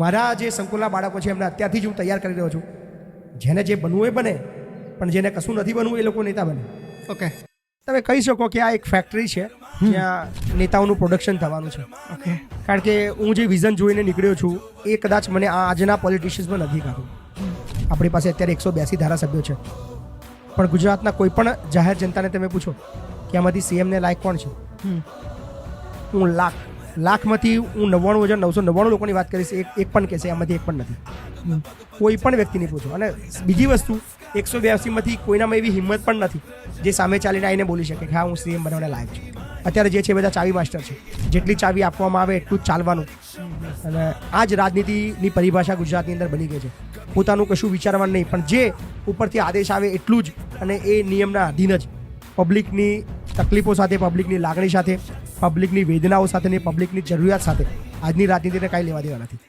મારા જે સંકુલના બાળકો છે એમને અત્યારથી જ હું તૈયાર કરી રહ્યો છું. જેને જે બનવું એ બને, પણ જેને કશું નથી બનવું એ લોકો નેતા બને. ઓકે તમે કહી શકો કે આ એક ફેક્ટરી છે જ્યાં નેતાઓનું પ્રોડક્શન થવાનું છે. ઓકે કારણ કે હું જે વિઝન જોઈને નીકળ્યો છું એ કદાચ મને આજના પોલિટિશિયન્સમાં નથી ખાતું. આપણી પાસે અત્યારે 182 ધારાસભ્યો છે, પણ ગુજરાતના કોઈ પણ જાહેર જનતાને તમે પૂછો કે આમાંથી સીએમને લાયક કોણ છે, હું લાખમાંથી હું 99,999 લોકોની વાત કરીશ, એક પણ કહેશે આમાંથી એક પણ નથી. કોઈ પણ વ્યક્તિને પૂછો. અને બીજી વસ્તુ 182માંથી કોઈનામાં એવી હિંમત પણ નથી જે સામે ચાલીને આવીને બોલી શકે કે હા હું સીએમ બનવાને લાયક છું. અત્યારે જે છે બધા ચાવી માસ્ટર છે, જેટલી ચાવી આપવામાં આવે એટલું જ ચાલવાનું. અને આ જ રાજનીતિની પરિભાષા ગુજરાતની અંદર બની ગઈ છે. પોતાનું કશું વિચારવાનું નહીં, પણ જે ઉપરથી આદેશ આવે એટલું જ, અને એ નિયમના અધીન જ પબ્લિકની તકલીફો સાથે, પબ્લિકની લાગણી સાથે, પબ્લિકની વેદનાઓ સાથે, પબ્લિકની જરૂરિયાત સાથે આજની રાજનીતિને કાંઈ લેવા દેવા નથી.